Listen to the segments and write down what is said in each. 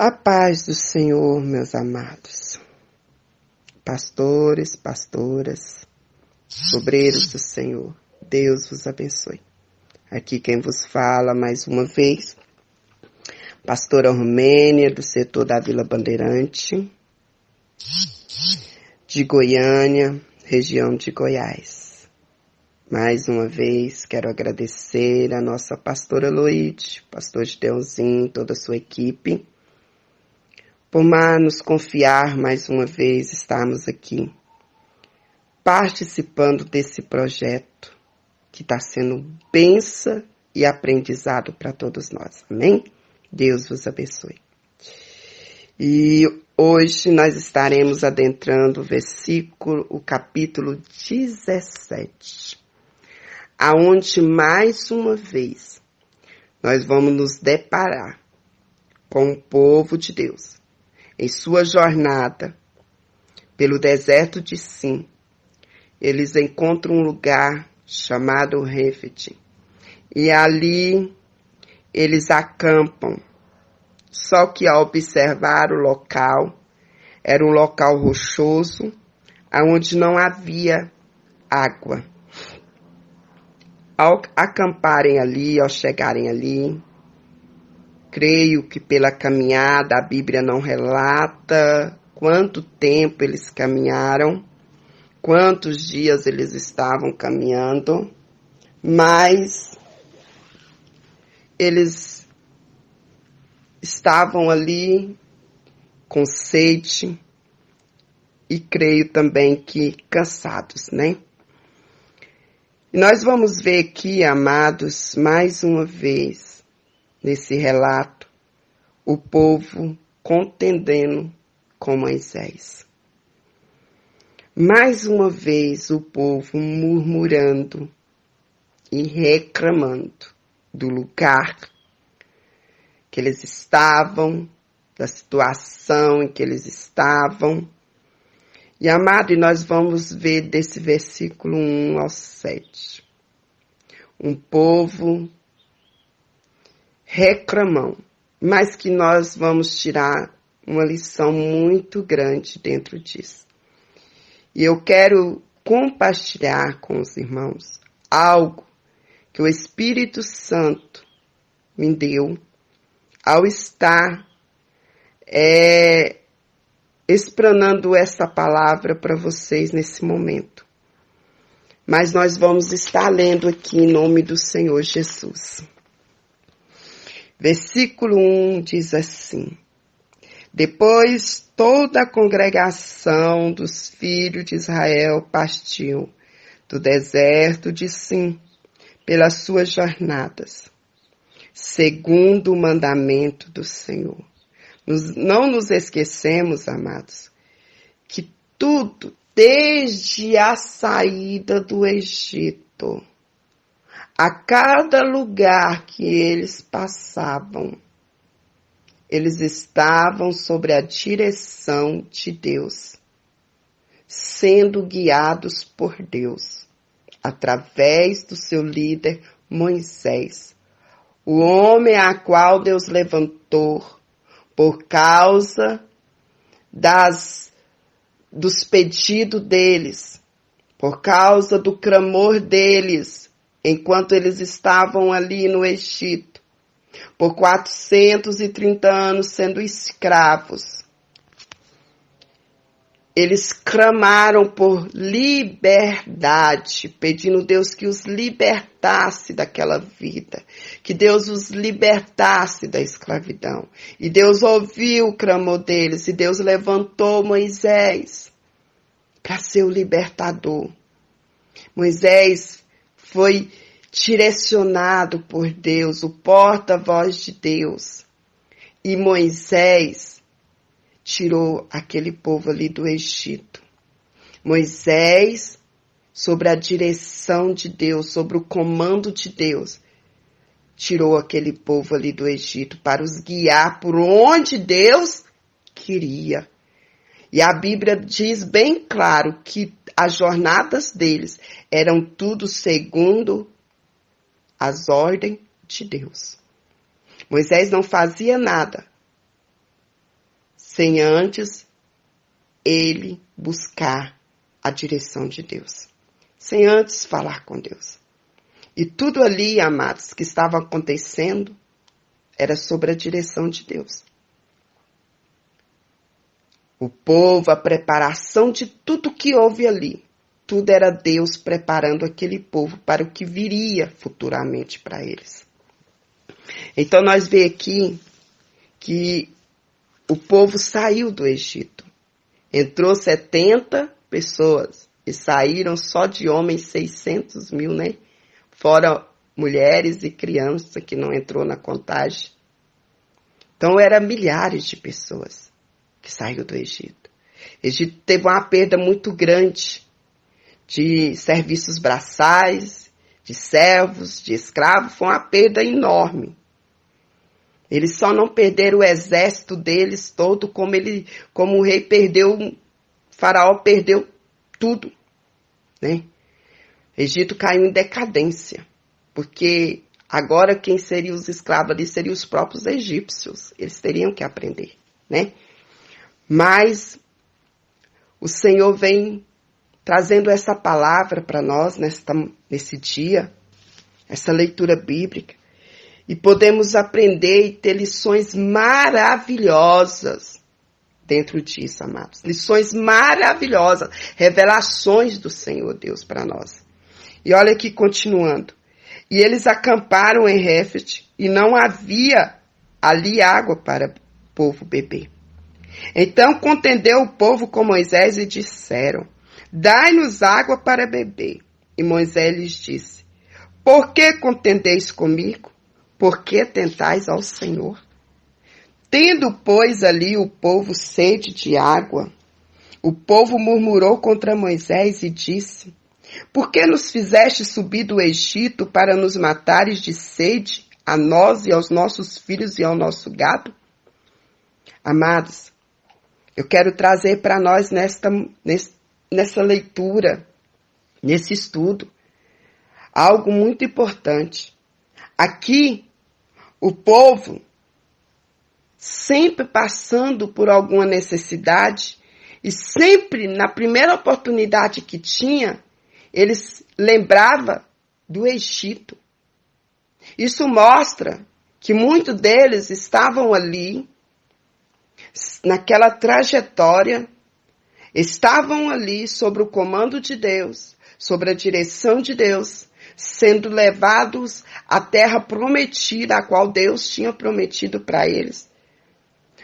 A paz do Senhor, meus amados, pastores, pastoras, obreiros do Senhor, Deus vos abençoe. Aqui quem vos fala mais uma vez, pastora Romênia, do setor da Vila Bandeirante, de Goiânia, região de Goiás. Mais uma vez, quero agradecer a nossa pastora Loide, pastor Gideonzinho, toda a sua equipe, por nos confiar mais uma vez estarmos aqui, participando desse projeto que está sendo bênção e aprendizado para todos nós. Amém? Deus vos abençoe. E hoje nós estaremos adentrando o capítulo 17, aonde mais uma vez nós vamos nos deparar com o povo de Deus em sua jornada pelo deserto de Sim. Eles encontram um lugar chamado Réfete. E ali eles acampam. Só que ao observar o local, era um local rochoso, onde não havia água. Ao acamparem ali, ao chegarem ali, creio que pela caminhada, a Bíblia não relata quanto tempo eles caminharam, quantos dias eles estavam caminhando, mas eles estavam ali com sede e creio também que cansados, né? E nós vamos ver aqui, amados, mais uma vez, nesse relato, o povo contendendo com Moisés. Mais uma vez o povo murmurando e reclamando do lugar que eles estavam, da situação em que eles estavam. E, amado, nós vamos ver desse versículo 1 ao 7. Um povo reclamam, mas que nós vamos tirar uma lição muito grande dentro disso. E eu quero compartilhar com os irmãos algo que o Espírito Santo me deu ao estar explanando essa palavra para vocês nesse momento. Mas nós vamos estar lendo aqui em nome do Senhor Jesus. Versículo 1 diz assim: Depois toda a congregação dos filhos de Israel partiu do deserto de Sim pelas suas jornadas, segundo o mandamento do Senhor. Não nos esquecemos, amados, que tudo, desde a saída do Egito, a cada lugar que eles passavam, eles estavam sob a direção de Deus, sendo guiados por Deus, através do seu líder Moisés, o homem a qual Deus levantou por causa dos pedidos deles, por causa do clamor deles, enquanto eles estavam ali no Egito, por 430 anos sendo escravos. Eles clamaram por liberdade, pedindo a Deus que os libertasse daquela vida, que Deus os libertasse da escravidão. E Deus ouviu o clamor deles, e Deus levantou Moisés para ser o libertador. Moisés foi direcionado por Deus, o porta-voz de Deus. E Moisés tirou aquele povo ali do Egito. Moisés, sobre a direção de Deus, sobre o comando de Deus, tirou aquele povo ali do Egito para os guiar por onde Deus queria. E a Bíblia diz bem claro que as jornadas deles eram tudo segundo as ordens de Deus. Moisés não fazia nada sem antes ele buscar a direção de Deus, sem antes falar com Deus. E tudo ali, amados, que estava acontecendo, era sobre a direção de Deus. O povo, a preparação de tudo que houve ali, tudo era Deus preparando aquele povo para o que viria futuramente para eles. Então nós vemos aqui que o povo saiu do Egito. Entrou 70 pessoas e saíram só de homens 600 mil, né? Fora mulheres e crianças que não entrou na contagem. Então eram milhares de pessoas que saíram do Egito. O Egito teve uma perda muito grande de serviços braçais, de servos, de escravos. Foi uma perda enorme. Eles só não perderam o exército deles todo, como o rei perdeu, o faraó perdeu tudo, né? O Egito caiu em decadência, porque agora quem seriam os escravos ali seriam os próprios egípcios. Eles teriam que aprender, né? Mas o Senhor vem trazendo essa palavra para nós nesse dia, essa leitura bíblica. E podemos aprender e ter lições maravilhosas dentro disso, amados. Lições maravilhosas, revelações do Senhor Deus para nós. E olha aqui, continuando. E eles acamparam em Réfete, e não havia ali água para o povo beber. Então contendeu o povo com Moisés e disseram: dai-nos água para beber. E Moisés lhes disse: por que contendeis comigo? Por que tentais ao Senhor? Tendo, pois, ali o povo sede de água, o povo murmurou contra Moisés e disse: por que nos fizeste subir do Egito para nos matares de sede, a nós e aos nossos filhos e ao nosso gado? Amados, eu quero trazer para nós nessa leitura, nesse estudo, algo muito importante. Aqui, o povo, sempre passando por alguma necessidade, e sempre, na primeira oportunidade que tinha, eles lembravam do Egito. Isso mostra que muitos deles estavam ali, naquela trajetória, estavam ali sob o comando de Deus, sob a direção de Deus, sendo levados à terra prometida, a qual Deus tinha prometido para eles.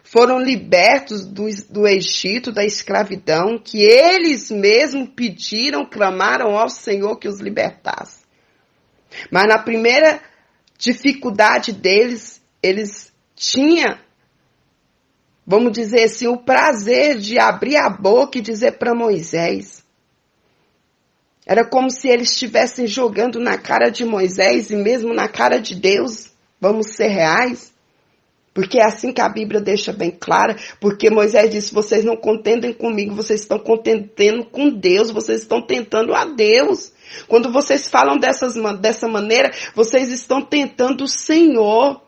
Foram libertos do Egito, da escravidão, que eles mesmos pediram, clamaram ao Senhor que os libertasse. Mas na primeira dificuldade deles, eles tinham, vamos dizer assim, o prazer de abrir a boca e dizer para Moisés. Era como se eles estivessem jogando na cara de Moisés e mesmo na cara de Deus. Vamos ser reais? Porque é assim que a Bíblia deixa bem clara. Porque Moisés disse, vocês não contendem comigo, vocês estão contendendo com Deus, vocês estão tentando a Deus. Quando vocês falam dessa maneira, vocês estão tentando o Senhor.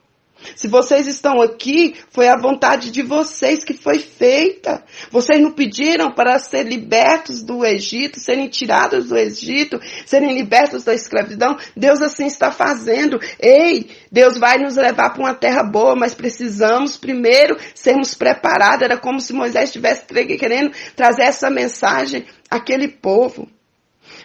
Se vocês estão aqui, foi a vontade de vocês que foi feita. Vocês não pediram para ser libertos do Egito, serem tirados do Egito, serem libertos da escravidão. Deus assim está fazendo. Ei, Deus vai nos levar para uma terra boa, mas precisamos primeiro sermos preparados. Era como se Moisés estivesse querendo trazer essa mensagem àquele povo.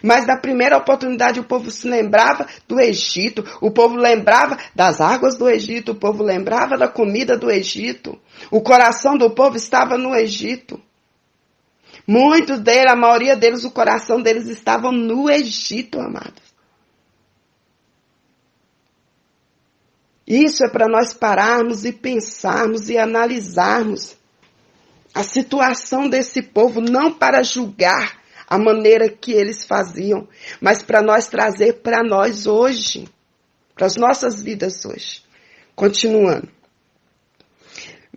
Mas na primeira oportunidade o povo se lembrava do Egito, o povo lembrava das águas do Egito, o povo lembrava da comida do Egito. O coração do povo estava no Egito. Muitos deles, a maioria deles, o coração deles estava no Egito, amados. Isso é para nós pararmos e pensarmos e analisarmos a situação desse povo, não para julgar a maneira que eles faziam, mas para nós trazer para nós hoje, para as nossas vidas hoje. Continuando.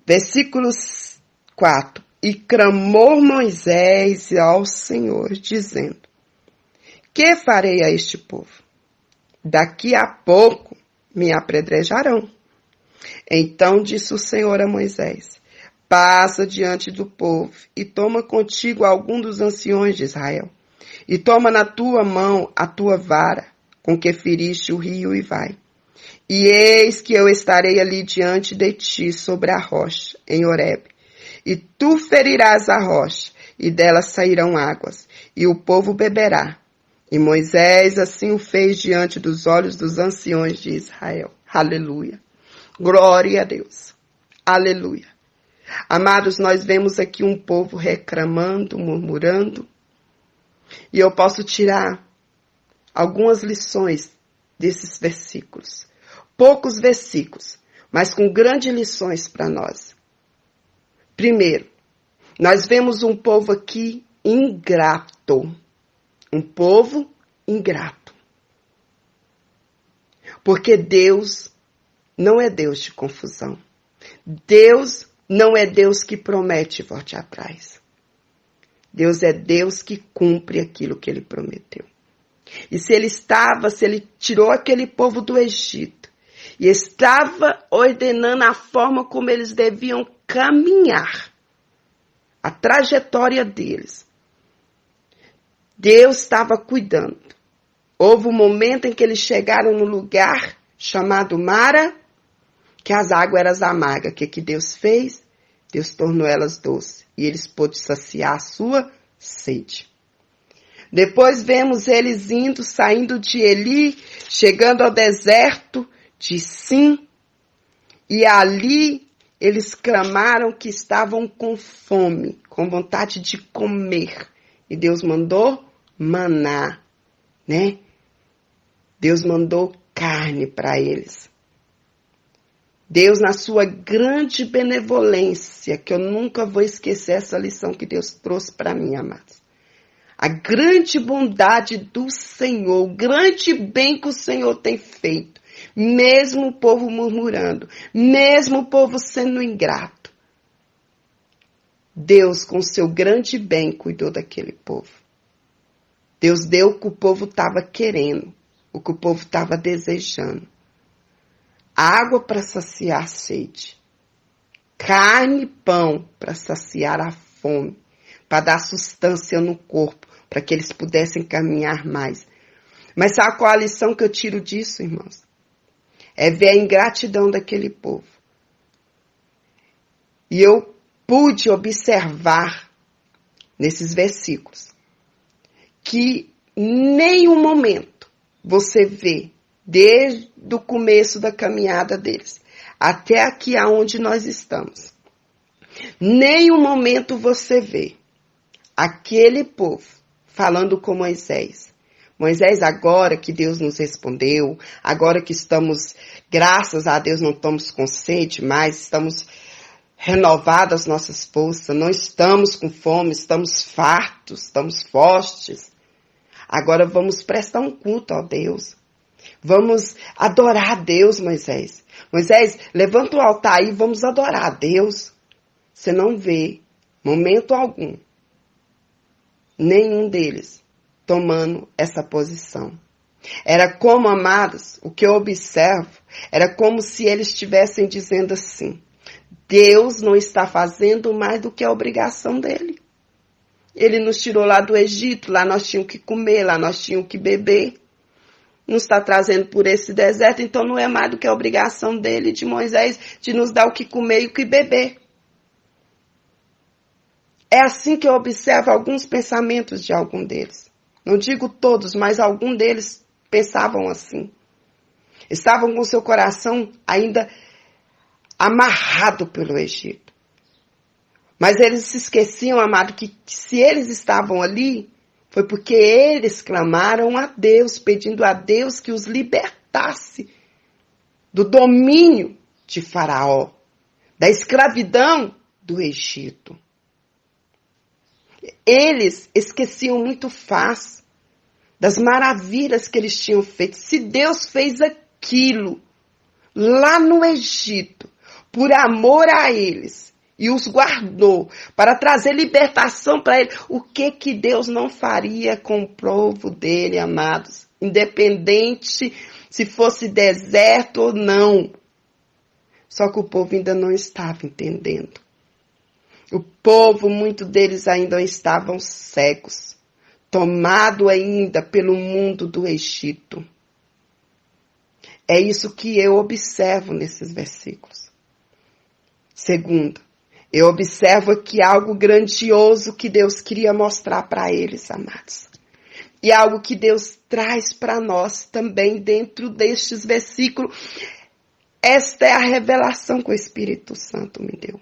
Versículo 4. E clamou Moisés ao Senhor, dizendo: que farei a este povo? Daqui a pouco me apedrejarão. Então disse o Senhor a Moisés: passa diante do povo e toma contigo algum dos anciões de Israel. E toma na tua mão a tua vara, com que feriste o rio, e vai. E eis que eu estarei ali diante de ti sobre a rocha, em Horebe. E tu ferirás a rocha, e dela sairão águas, e o povo beberá. E Moisés assim o fez diante dos olhos dos anciões de Israel. Aleluia. Glória a Deus. Aleluia. Amados, nós vemos aqui um povo reclamando, murmurando. E eu posso tirar algumas lições desses versículos. Poucos versículos, mas com grandes lições para nós. Primeiro, nós vemos um povo aqui ingrato. Um povo ingrato. Porque Deus não é Deus de confusão. Deus não é Deus que promete e volte atrás. Deus é Deus que cumpre aquilo que Ele prometeu. E se Ele tirou aquele povo do Egito e estava ordenando a forma como eles deviam caminhar, a trajetória deles, Deus estava cuidando. Houve um momento em que eles chegaram no lugar chamado Mara, que as águas eram amargas. O que Deus fez? Deus tornou elas doces. E eles pôde saciar a sua sede. Depois vemos eles saindo de Eli, chegando ao deserto de Sim. E ali eles clamaram que estavam com fome, com vontade de comer. E Deus mandou maná, né? Deus mandou carne para eles. Deus, na sua grande benevolência, que eu nunca vou esquecer essa lição que Deus trouxe para mim, amados. A grande bondade do Senhor, o grande bem que o Senhor tem feito, mesmo o povo murmurando, mesmo o povo sendo ingrato. Deus, com seu grande bem, cuidou daquele povo. Deus deu o que o povo estava querendo, o que o povo estava desejando. Água para saciar a sede. Carne e pão para saciar a fome. Para dar sustância no corpo, para que eles pudessem caminhar mais. Mas sabe qual a lição que eu tiro disso, irmãos? É ver a ingratidão daquele povo. E eu pude observar nesses versículos que em nenhum momento você vê, desde o começo da caminhada deles, até aqui aonde nós estamos, nenhum momento você vê aquele povo falando com Moisés. Moisés, agora que Deus nos respondeu, agora que estamos, graças a Deus, não estamos com sede mais, estamos renovadas as nossas forças, não estamos com fome, estamos fartos, estamos fortes. Agora vamos prestar um culto a Deus. Vamos adorar a Deus, Moisés. Moisés, levanta o altar aí, vamos adorar a Deus. Você não vê, momento algum, nenhum deles tomando essa posição. Era como, amados, o que eu observo, era como se eles estivessem dizendo assim: Deus não está fazendo mais do que a obrigação dele. Ele nos tirou lá do Egito, lá nós tínhamos que comer, lá nós tínhamos que beber. Nos está trazendo por esse deserto, então não é mais do que a obrigação dele, de Moisés, de nos dar o que comer e o que beber. É assim que eu observo alguns pensamentos de algum deles. Não digo todos, mas algum deles pensavam assim. Estavam com seu coração ainda amarrado pelo Egito. Mas eles se esqueciam, amado, que se eles estavam ali, foi porque eles clamaram a Deus, pedindo a Deus que os libertasse do domínio de Faraó, da escravidão do Egito. Eles esqueciam muito fácil das maravilhas que eles tinham feito. Se Deus fez aquilo lá no Egito, por amor a eles, e os guardou para trazer libertação para eles, o que Deus não faria com o povo dele, amados? Independente se fosse deserto ou não. Só que o povo ainda não estava entendendo. O povo, muitos deles ainda estavam cegos, tomado ainda pelo mundo do Egito. É isso que eu observo nesses versículos. Segundo, eu observo aqui algo grandioso que Deus queria mostrar para eles, amados. E algo que Deus traz para nós também dentro destes versículos. Esta é a revelação que o Espírito Santo me deu.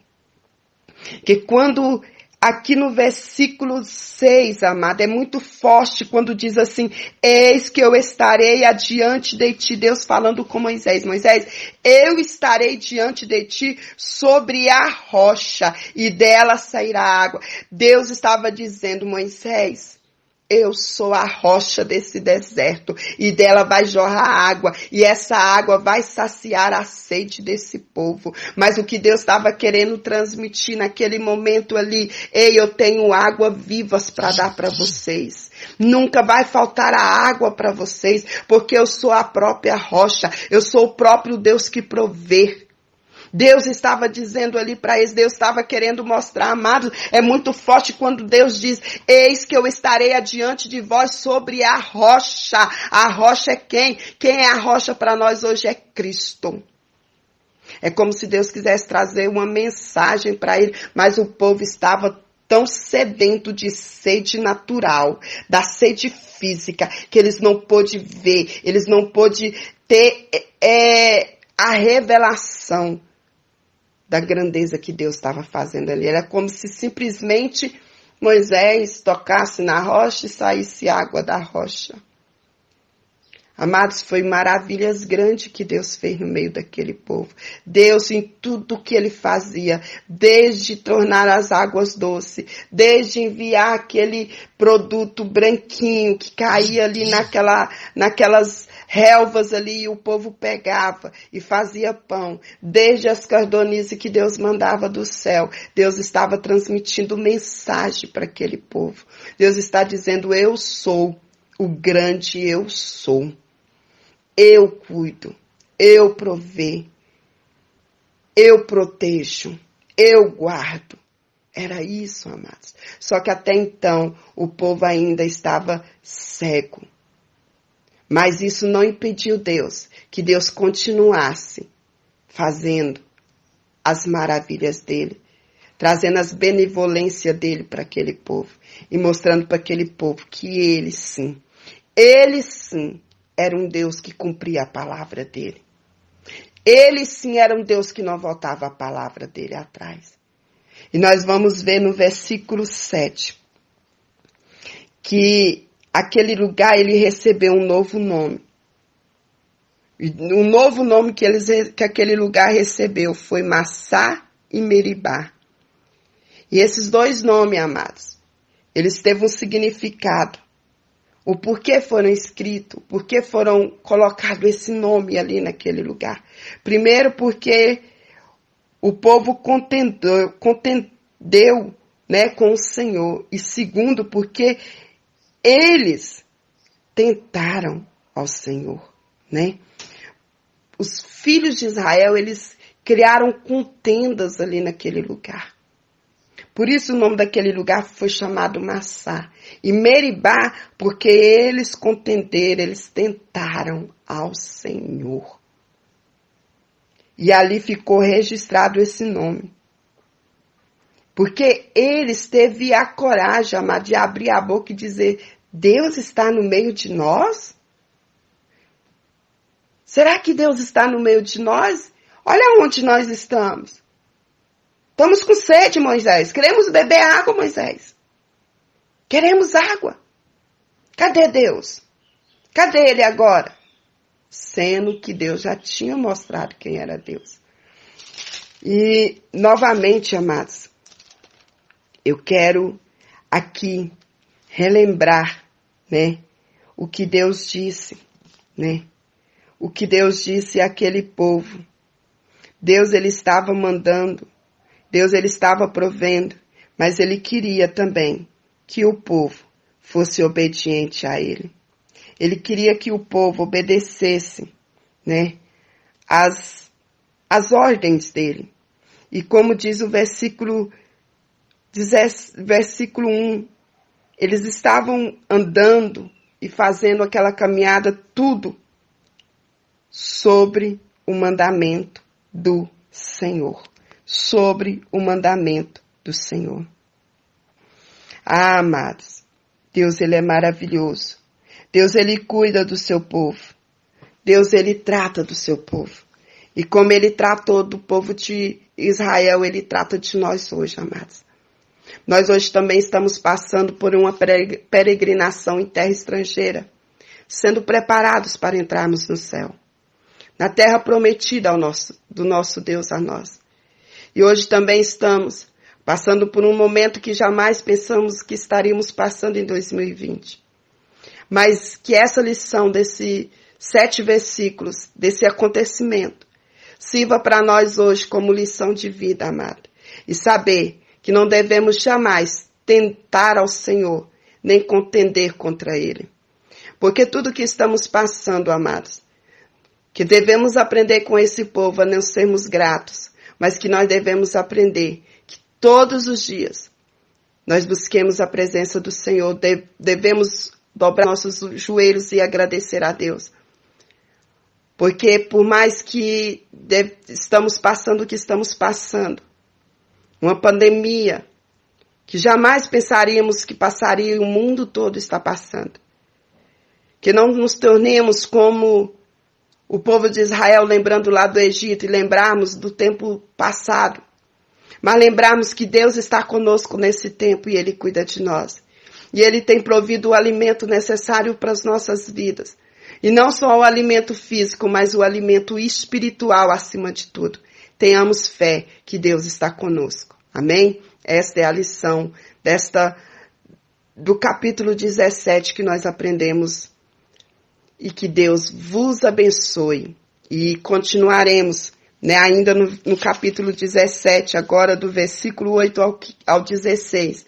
Que quando, aqui no versículo 6, amado, é muito forte quando diz assim, eis que eu estarei adiante de ti, Deus falando com Moisés. Moisés, eu estarei diante de ti sobre a rocha e dela sairá água. Deus estava dizendo, Moisés, eu sou a rocha desse deserto e dela vai jorrar água e essa água vai saciar a sede desse povo. Mas o que Deus estava querendo transmitir naquele momento ali, ei, eu tenho água vivas para dar para vocês. Nunca vai faltar a água para vocês, porque eu sou a própria rocha, eu sou o próprio Deus que provê. Deus estava dizendo ali para eles, Deus estava querendo mostrar, amados, é muito forte quando Deus diz, eis que eu estarei adiante de vós sobre a rocha. A rocha é quem? Quem é a rocha para nós hoje é Cristo. É como se Deus quisesse trazer uma mensagem para ele, mas o povo estava tão sedento de sede natural, da sede física, que eles não pôde ver, eles não pôde ter a revelação da grandeza que Deus estava fazendo ali. Era como se simplesmente Moisés tocasse na rocha e saísse água da rocha. Amados, foi maravilhas grandes que Deus fez no meio daquele povo. Deus em tudo que ele fazia, desde tornar as águas doces, desde enviar aquele produto branquinho que caía ali naquelas relvas ali e o povo pegava e fazia pão. Desde as cordonizes que Deus mandava do céu, Deus estava transmitindo mensagem para aquele povo. Deus está dizendo, eu sou o grande eu sou. Eu cuido, eu provê, eu protejo, eu guardo. Era isso, amados. Só que até então o povo ainda estava cego. Mas isso não impediu Deus, que Deus continuasse fazendo as maravilhas dele, trazendo as benevolências dele para aquele povo e mostrando para aquele povo que ele sim, era um Deus que cumpria a palavra dele. Ele sim era um Deus que não voltava a palavra dele atrás. E nós vamos ver no versículo 7 que aquele lugar ele recebeu um novo nome. O novo nome que aquele lugar recebeu foi Massá e Meribá. E esses dois nomes, amados, eles teve um significado. O porquê foram escritos, o porquê foram colocados esse nome ali naquele lugar. Primeiro porque o povo contendeu, né, com o Senhor. E segundo porque eles tentaram ao Senhor, né? Os filhos de Israel, eles criaram contendas ali naquele lugar. Por isso o nome daquele lugar foi chamado Massá. E Meribá, porque eles contenderam, eles tentaram ao Senhor. E ali ficou registrado esse nome. Porque eles teve a coragem, amado, de abrir a boca e dizer, Deus está no meio de nós? Será que Deus está no meio de nós? Olha onde nós estamos. Estamos com sede, Moisés. Queremos beber água, Moisés. Queremos água. Cadê Deus? Cadê ele agora? Sendo que Deus já tinha mostrado quem era Deus. E, novamente, amados, eu quero aqui relembrar, né, o que Deus disse, né? O que Deus disse àquele povo. Deus, ele estava mandando. Deus, ele estava provendo, mas ele queria também que o povo fosse obediente a ele. Ele queria que o povo obedecesse, né, as ordens dele. E como diz o versículo versículo 1, eles estavam andando e fazendo aquela caminhada, tudo sobre o mandamento do Senhor. Sobre o mandamento do Senhor. Ah, amados, Deus, Ele é maravilhoso. Deus, Ele cuida do seu povo. Deus, Ele trata do seu povo. E como Ele tratou do povo de Israel, Ele trata de nós hoje, amados. Nós hoje também estamos passando por uma peregrinação em terra estrangeira, sendo preparados para entrarmos no céu, na terra prometida do nosso Deus a nós. E hoje também estamos passando por um momento que jamais pensamos que estaríamos passando em 2020. Mas que essa lição desses 7 versículos, desse acontecimento, sirva para nós hoje como lição de vida, amado. E saber que não devemos jamais tentar ao Senhor, nem contender contra Ele. Porque tudo que estamos passando, amados, que devemos aprender com esse povo a não sermos gratos, mas que nós devemos aprender que todos os dias nós busquemos a presença do Senhor, devemos dobrar nossos joelhos e agradecer a Deus. Porque por mais que estamos passando o que estamos passando, uma pandemia que jamais pensaríamos que passaria e o mundo todo está passando. Que não nos tornemos como o povo de Israel, lembrando lá do Egito e lembrarmos do tempo passado. Mas lembrarmos que Deus está conosco nesse tempo e Ele cuida de nós. E Ele tem provido o alimento necessário para as nossas vidas. E não só o alimento físico, mas o alimento espiritual acima de tudo. Tenhamos fé que Deus está conosco. Amém? Esta é a lição do capítulo 17 que nós aprendemos. E que Deus vos abençoe. E continuaremos, ainda no capítulo 17, agora do versículo 8 ao 16.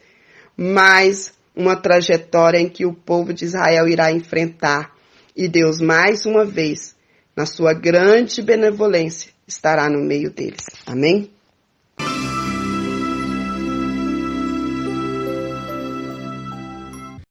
Mais uma trajetória em que o povo de Israel irá enfrentar. E Deus, mais uma vez, na sua grande benevolência, estará no meio deles. Amém?